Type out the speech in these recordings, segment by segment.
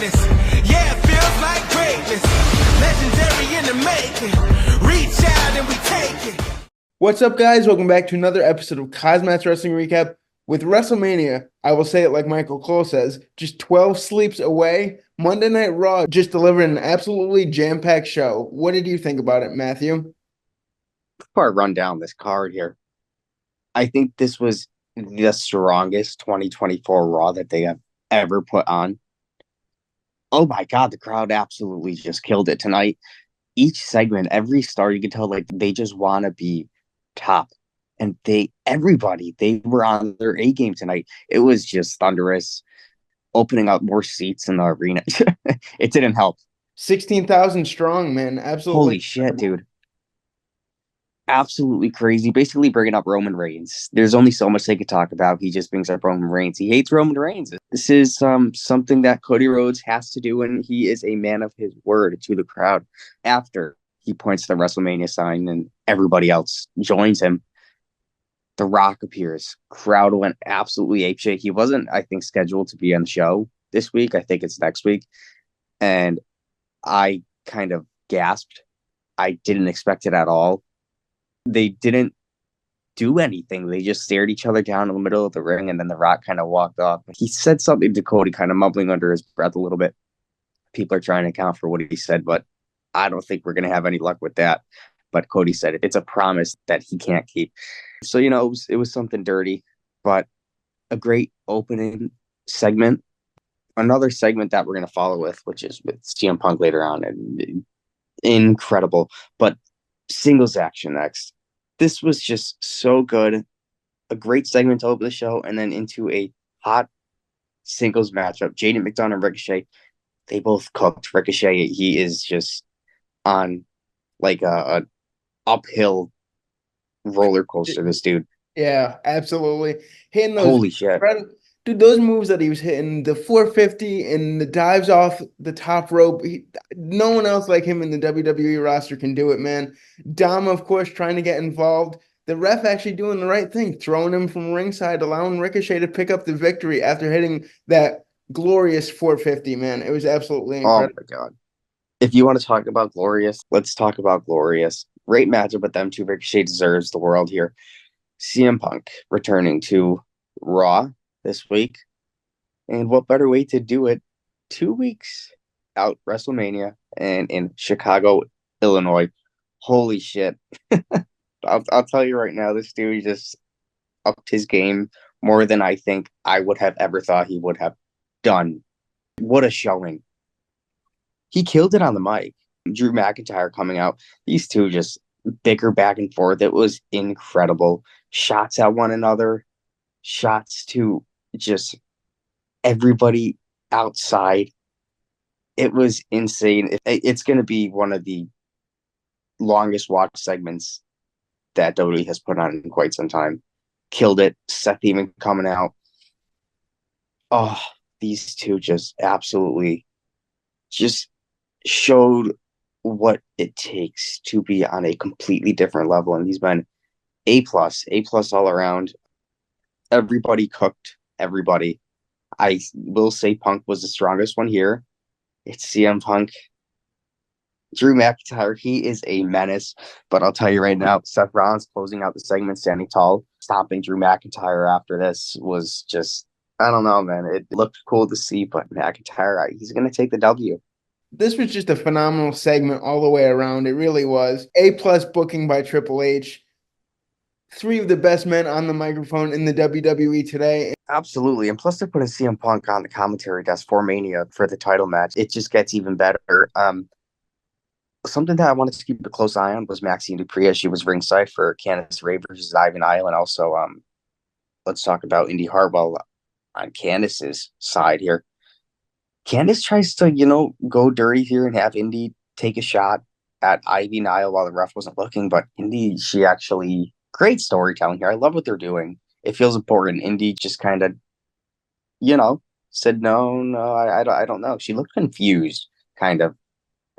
greatness. Yeah, it feels like greatness. Legendary in the making. Reach out and we take it. What's up, guys? Welcome back to another episode of KozMatt's Wrestling Recap. With WrestleMania, I will say it like Michael Cole says, just 12 sleeps away. Monday Night Raw just delivered an absolutely jam-packed show. What did you think about it, Matthew? Before I run down this card here, I think this was the strongest 2024 Raw that they have ever put on. Oh my God, the crowd absolutely just killed it tonight. Each segment, every star, you can tell like they just want to be top. And they were on their A game tonight. It was just thunderous, opening up more seats in the arena. It didn't help. 16,000 strong, man. Absolutely. Holy shit, dude. Absolutely crazy. Basically bringing up Roman Reigns. There's only so much they could talk about. He just brings up Roman Reigns. He hates Roman Reigns. This is something that Cody Rhodes has to do, and he is a man of his word to the crowd. After he points to the WrestleMania sign and everybody else joins him, The Rock appears. Crowd went absolutely apeshit. He wasn't, I think, scheduled to be on the show this week. I think it's next week. And I kind of gasped. I didn't expect it at all. They didn't do anything. They just stared each other down in the middle of the ring, and then The Rock kind of walked off. He said something to Cody, kind of mumbling under his breath a little bit. People are trying to account for what he said, but I don't think we're going to have any luck with that. But Cody said it's a promise that he can't keep. So, it was something dirty, but a great opening segment. Another segment that we're going to follow with, which is with CM Punk later on, and incredible. But singles action next. This was just so good. A great segment to open the show, and then into a hot singles matchup. Jaden McDonough and Ricochet, they both cooked. Ricochet, he is just on like a uphill roller coaster, this dude. Yeah, absolutely. Hitting those, holy shit, dude, those moves that he was hitting, the 450 and the dives off the top rope. No one else like him in the WWE roster can do it, man. Dom, of course, trying to get involved. The ref actually doing the right thing, throwing him from ringside, allowing Ricochet to pick up the victory after hitting that glorious 450, man. It was absolutely incredible. Oh my God. If you want to talk about glorious, let's talk about glorious. Great matchup with them two. Ricochet deserves the world here. CM Punk returning to Raw this week. And what better way to do it? 2 weeks out WrestleMania and in Chicago, Illinois. Holy shit. I'll tell you right now, this dude just upped his game more than I think I would have ever thought he would have done. What a showing. He killed it on the mic. Drew McIntyre coming out. These two just bicker back and forth. It was incredible. Shots at one another. Shots to just everybody outside. It was insane. It's going to be one of the longest watch segments that WWE has put on in quite some time. Killed it. Seth even coming out. Oh, these two just absolutely just showed what it takes to be on a completely different level. And these men, A plus all around. Everybody cooked. Everybody. I will say Punk was the strongest one here. It's CM Punk. Drew McIntyre, he is a menace. But I'll tell you right now, Seth Rollins closing out the segment, standing tall, stopping Drew McIntyre after this was just, I don't know, man. It looked cool to see, but McIntyre, he's going to take the W. This was just a phenomenal segment all the way around. It really was. A+ booking by Triple H. 3 of the best men on the microphone in the WWE today. Absolutely. And plus they're putting CM Punk on the commentary desk for Mania for the title match. It just gets even better. Something that I wanted to keep a close eye on was Maxine Dupree as she was ringside for Candice Ray versus Ivan Isle. And also, let's talk about Indy Hartwell on Candice's side here. Candice tries to, go dirty here and have Indy take a shot at Ivy Nile while the ref wasn't looking. But Indy, she actually, great storytelling here. I love what they're doing. It feels important. Indy just kind of, said, no, I don't know. She looked confused, kind of.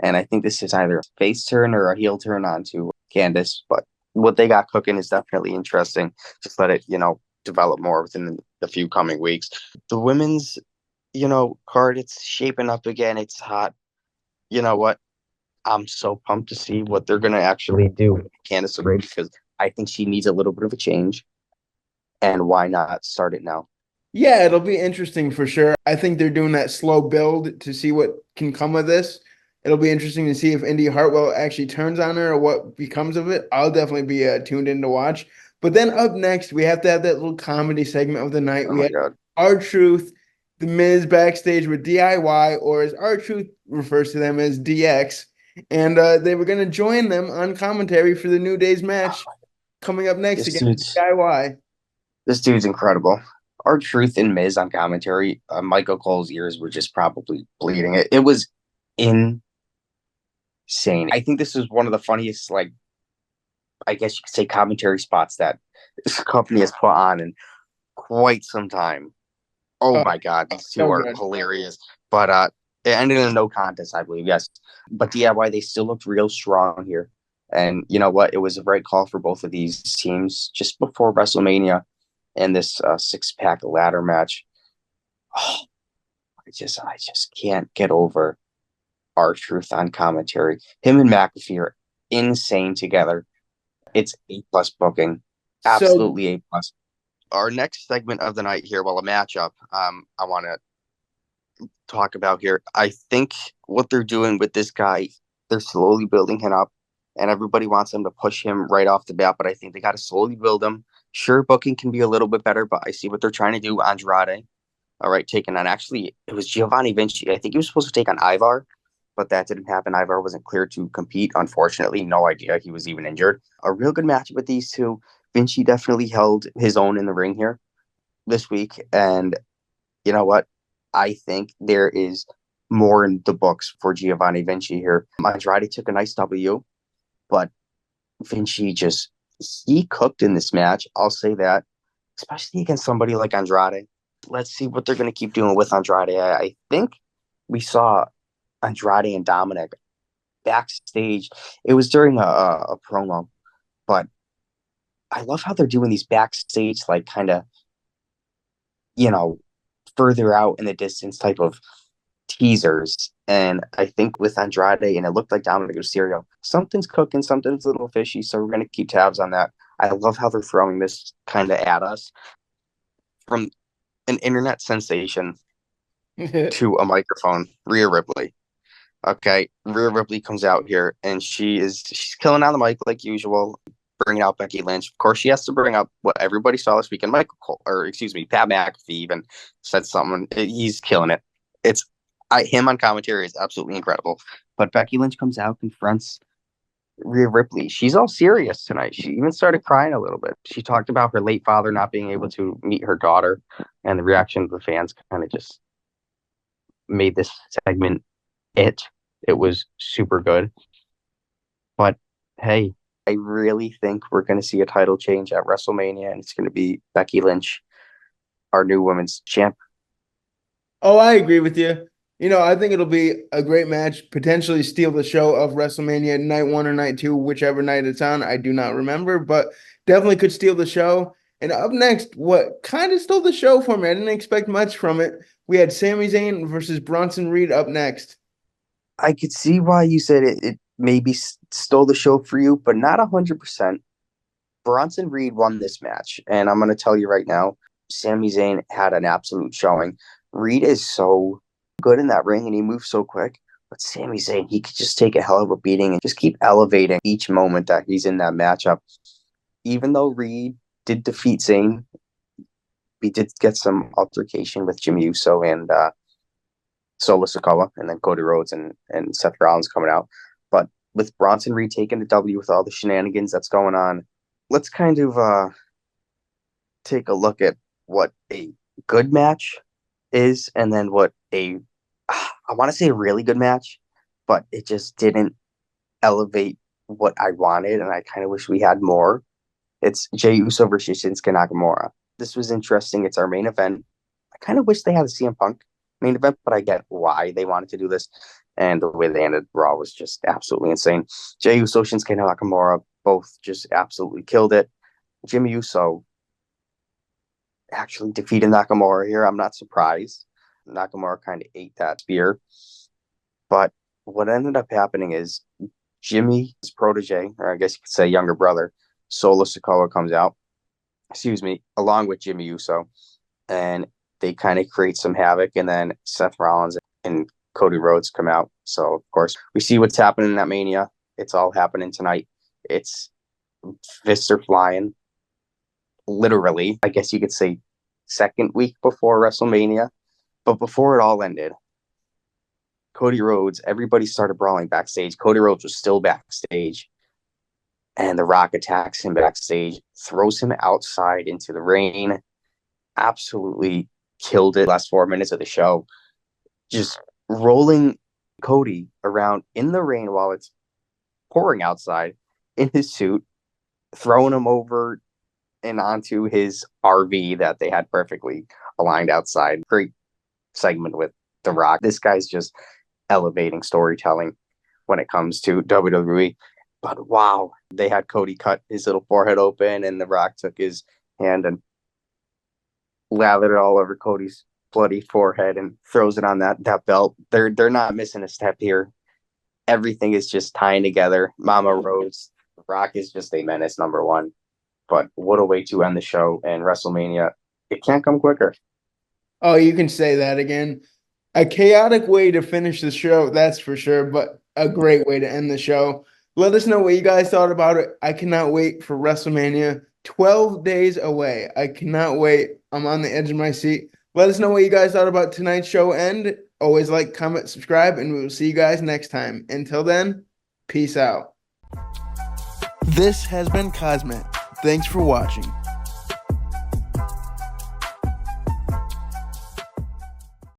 And I think this is either a face turn or a heel turn onto Candice. But what they got cooking is definitely interesting. Just let it, develop more within the few coming weeks. The women's card, it's shaping up again. It's hot. You know what? I'm so pumped to see what they're going to actually do with Candice LeRae because I think she needs a little bit of a change. And why not start it now? Yeah, it'll be interesting for sure. I think they're doing that slow build to see what can come of this. It'll be interesting to see if Indy Hartwell actually turns on her or what becomes of it. I'll definitely be tuned in to watch. But then up next, we have to have that little comedy segment of the night. Oh We my had God. R-Truth, The Miz backstage with DIY, or as R-Truth refers to them as DX. And they were going to join them on commentary for the New Day's match coming up next This against dude's DIY. this dude's incredible. Our Truth and Miz on commentary, Michael Cole's ears were just probably bleeding. It was insane. I think this is one of the funniest, like, I guess you could say commentary spots that this company has put on in quite some time. Oh Oh, my God, these two so are good. hilarious. But it ended in a no contest, I believe. Yes, but DIY they still looked real strong here, and you know what? It was a right call for both of these teams just before WrestleMania and this six-pack ladder match. Oh, I just can't get over R-Truth on commentary. Him and McAfee are insane together. It's A+ booking, So absolutely A+. Our next segment of the night here, well, a matchup. I want to talk about here. I think what they're doing with this guy, they're slowly building him up, and everybody wants them to push him right off the bat. But I think they got to slowly build him. Sure, booking can be a little bit better, but I see what they're trying to do. Andrade, all right, taking on actually it was Giovanni Vinci. I think he was supposed to take on Ivar, but that didn't happen. Ivar wasn't cleared to compete. Unfortunately, no idea he was even injured. A real good matchup with these two. Vinci definitely held his own in the ring here this week, and you know what? I think there is more in the books for Giovanni Vinci here. Andrade took a nice W, but Vinci just he cooked in this match. I'll say that, especially against somebody like Andrade. Let's see what they're going to keep doing with Andrade. I think we saw Andrade and Dominic backstage. It was during a promo, but I love how they're doing these backstage, like kind of, you know, further out in the distance type of teasers. And I think with Andrade, and it looked like Dominic Mysterio, something's cooking, something's a little fishy. So we're going to keep tabs on that. I love how they're throwing this kind of at us from an internet sensation to a microphone. Rhea Ripley. Okay, Rhea Ripley comes out here and she's killing on the mic like usual, bringing out Becky Lynch. Of course, she has to bring up what everybody saw this weekend. Michael Cole, or excuse me, Pat McAfee even said something. He's killing it. It's him on commentary is absolutely incredible. But Becky Lynch comes out, confronts Rhea Ripley. She's all serious tonight. She even started crying a little bit. She talked about her late father not being able to meet her daughter, and the reaction of the fans kind of just made this segment it. It was super good. But hey, I really think we're going to see a title change at WrestleMania, and it's going to be Becky Lynch, our new women's champ. Oh, I agree with you. I think it'll be a great match, potentially steal the show of WrestleMania night one or night two, whichever night it's on. I do not remember, but definitely could steal the show. And up next, what kind of stole the show for me? I didn't expect much from it. We had Sami Zayn versus Bronson Reed up next. I could see why you said it maybe stole the show for you, but not 100%. Bronson Reed won this match, and I'm going to tell you right now, Sami Zayn had an absolute showing. Reed is so good in that ring, and he moves so quick. But Sami Zayn, he could just take a hell of a beating and just keep elevating each moment that he's in that matchup. Even though Reed did defeat Zayn, we did get some altercation with Jimmy Uso and Solo Sikoa, and then Cody Rhodes and Seth Rollins coming out. But with Bronson Reed taking the W with all the shenanigans that's going on, let's kind of take a look at what a good match is, and then what I want to say a really good match, but it just didn't elevate what I wanted, and I kind of wish we had more. It's Jey Uso versus Shinsuke Nakamura. This was interesting. It's our main event. I kind of wish they had a CM Punk main event, but I get why they wanted to do this. And the way they ended Raw was just absolutely insane. Jey Uso, Shinsuke Nakamura both just absolutely killed it. Jimmy Uso actually defeated Nakamura here. I'm not surprised. Nakamura kind of ate that spear. But what ended up happening is Jimmy's protege, or I guess you could say younger brother, Solo Sikoa comes out, along with Jimmy Uso, and they kind of create some havoc, and then Seth Rollins and Cody Rhodes come out. So, of course, we see what's happening in that Mania. It's all happening tonight. It's fists are flying. Literally, I guess you could say second week before WrestleMania. But before it all ended, Cody Rhodes, everybody started brawling backstage. Cody Rhodes was still backstage. And The Rock attacks him backstage, throws him outside into the rain. Absolutely killed it last 4 minutes of the show. Just rolling Cody around in the rain while it's pouring outside in his suit, throwing him over and onto his RV that they had perfectly aligned outside. Great segment with The Rock. This guy's just elevating storytelling when it comes to WWE. But wow, they had Cody cut his little forehead open, and The Rock took his hand and lathered it all over Cody's bloody forehead and throws it on that belt. They're not missing a step here. Everything is just tying together. Mama Rose, The Rock is just a menace, number one. But what a way to end the show, and WrestleMania, it can't come quicker. Oh, you can say that again. A chaotic way to finish the show, that's for sure, but a great way to end the show. Let us know what you guys thought about it. I cannot wait for WrestleMania. 12 days away. I cannot wait. I'm on the edge of my seat. Let us know what you guys thought about tonight's show, and always like, comment, subscribe, and we will see you guys next time. Until then, peace out. This has been KozMatt. Thanks for watching.